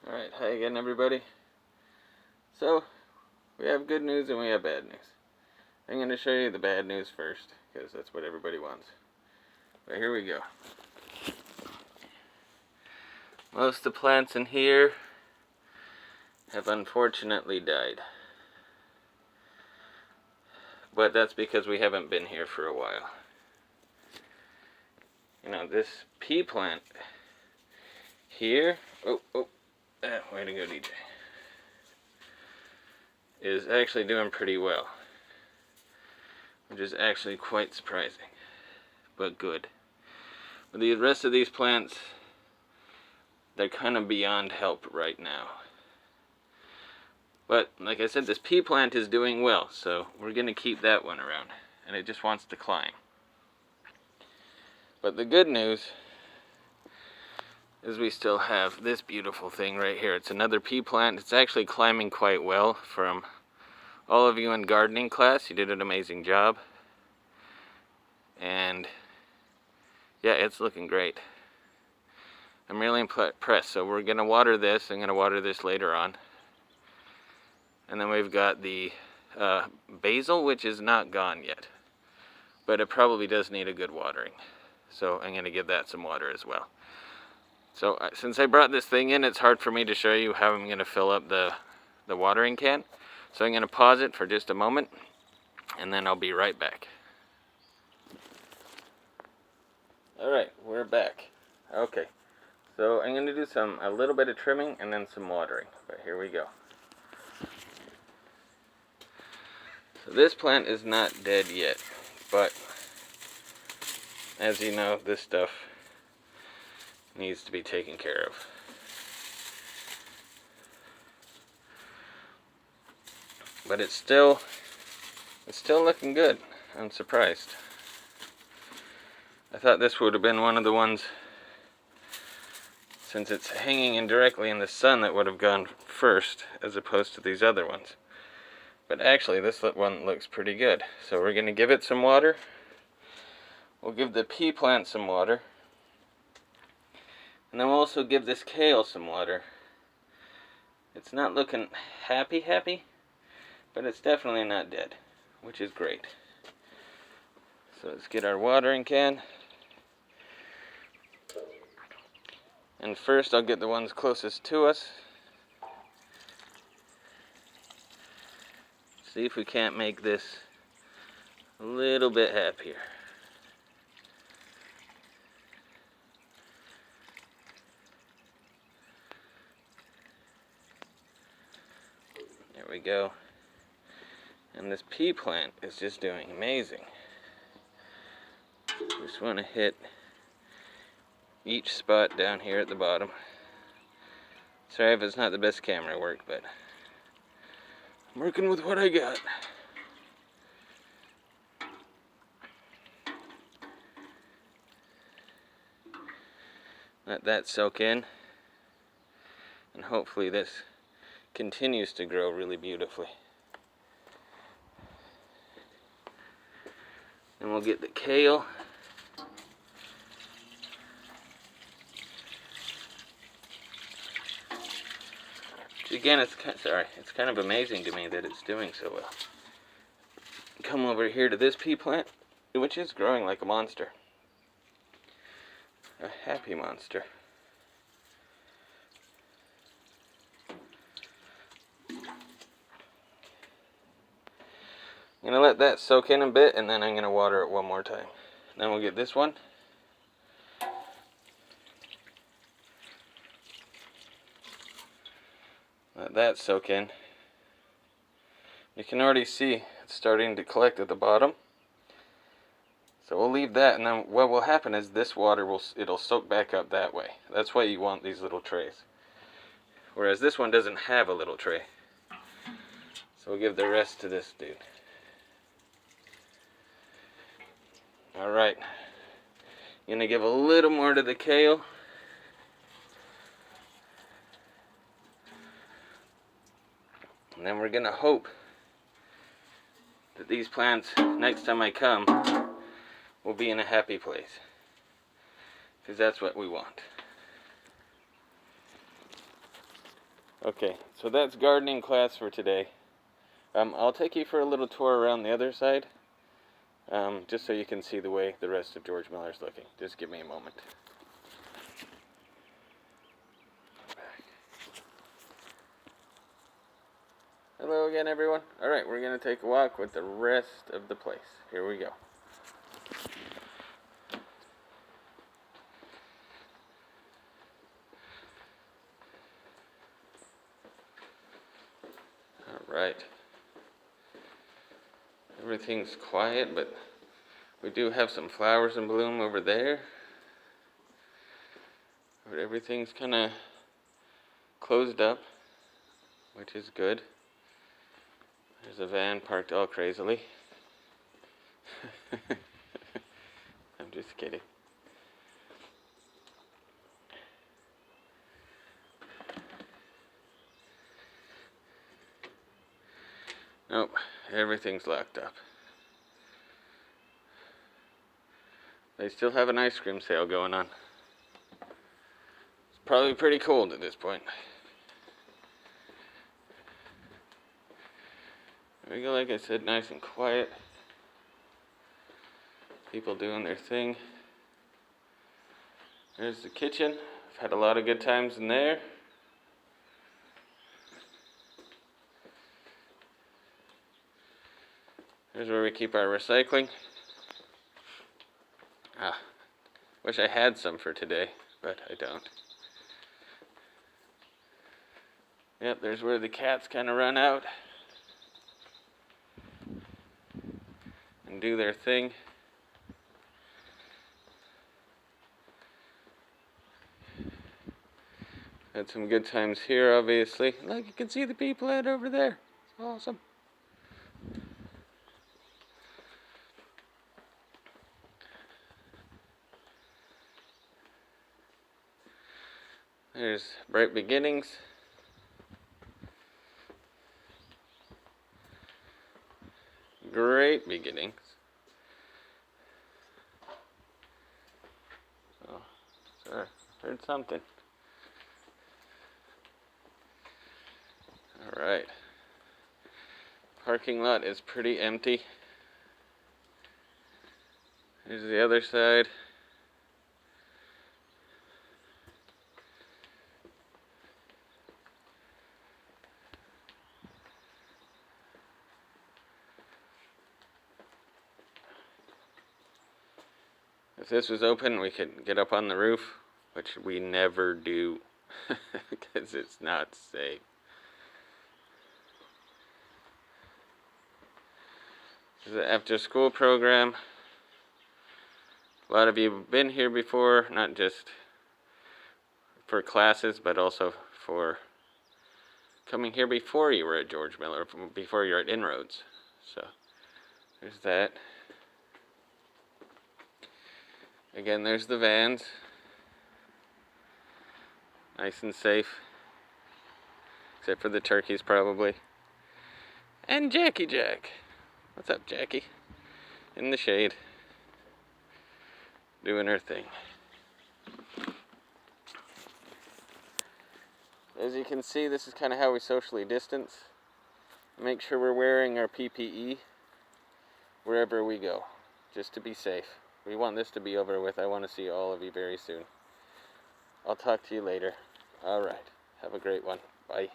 Alright, hi again everybody. So, we have good news and we have bad news. I'm going to show you the bad news first, because that's what everybody wants. But here we go. Most of the plants in here have unfortunately died. But that's because we haven't been here for a while. You know, this pea plant here, way to go, DJ, is actually doing pretty well, which is actually quite surprising, but good. But the rest of these plants, they're kind of beyond help right now. But like I said, this pea plant is doing well, so we're going to keep that one around, and it just wants to climb. But the good news is we still have this beautiful thing right here. It's another pea plant. It's actually climbing quite well. From all of you in gardening class, you did an amazing job. And yeah, it's looking great. I'm really impressed. So we're going to water this. I'm going to water this later on. And then we've got the basil, which is not gone yet. But it probably does need a good watering. So I'm going to give that some water as well. So since I brought this thing in, it's hard for me to show you how I'm going to fill up the watering can. So I'm going to pause it for just a moment, and then I'll be right back. Alright, we're back. Okay, so I'm going to do a little bit of trimming and then some watering. But here we go. So this plant is not dead yet, but as you know, this stuff needs to be taken care of. But it's still looking good. I'm surprised. I thought this would have been one of the ones, since it's hanging indirectly in the sun, that would have gone first as opposed to these other ones. But actually this one looks pretty good. So we're going to give it some water. We'll give the pea plant some water. And then we'll also give this kale some water. It's not looking happy, but it's definitely not dead, which is great. So let's get our watering can. And first I'll get the ones closest to us. See if we can't make this a little bit happier. There we go. And this pea plant is just doing amazing. Just want to hit each spot down here at the bottom. Sorry if it's not the best camera work, but I'm working with what I got. Let that soak in, and hopefully this continues to grow really beautifully. And we'll get the kale. Again, it's kind of amazing to me that it's doing so well. Come over here to this pea plant, which is growing like a monster. A happy monster. I'm going to let that soak in a bit, and then I'm going to water it one more time. Then we'll get this one. Let that soak in. You can already see it's starting to collect at the bottom. So we'll leave that, and then what will happen is this water it'll soak back up that way. That's why you want these little trays. Whereas this one doesn't have a little tray. So we'll give the rest to this dude. Alright. Gonna give a little more to the kale. And then we're gonna hope that these plants, next time I come, will be in a happy place. Because that's what we want. Okay, so that's gardening class for today. I'll take you for a little tour around the other side, just so you can see the way the rest of George Miller is looking. Just give me a moment. Hello again, everyone. Alright, we're going to take a walk with the rest of the place. Here we go. Alright. Everything's quiet, but we do have some flowers in bloom over there. But everything's kind of closed up, which is good. There's a van parked all crazily. I'm just kidding. Nope, everything's locked up. They still have an ice cream sale going on. It's probably pretty cold at this point. There we go, like I said, nice and quiet. People doing their thing. There's the kitchen. I've had a lot of good times in there. Here's where we keep our recycling. Wish I had some for today, but I don't. Yep, there's where the cats kind of run out and do their thing. Had some good times here, obviously. Look, you can see the people out over there. It's awesome. There's Bright Beginnings. Great beginnings. Oh, sorry, heard something. Alright. Parking lot is pretty empty. Here's the other side. If this was open, we could get up on the roof, which we never do because it's not safe. This is an after-school program. A lot of you have been here before, not just for classes, but also for coming here before you were at George Miller, before you were at Inroads. So, there's that. Again, there's the vans. Nice and safe. Except for the turkeys, probably. And Jackie Jack. What's up, Jackie? In the shade. Doing her thing. As you can see, this is kind of how we socially distance. Make sure we're wearing our PPE wherever we go, just to be safe. We want this to be over with. I want to see all of you very soon. I'll talk to you later. Alright. Have a great one. Bye.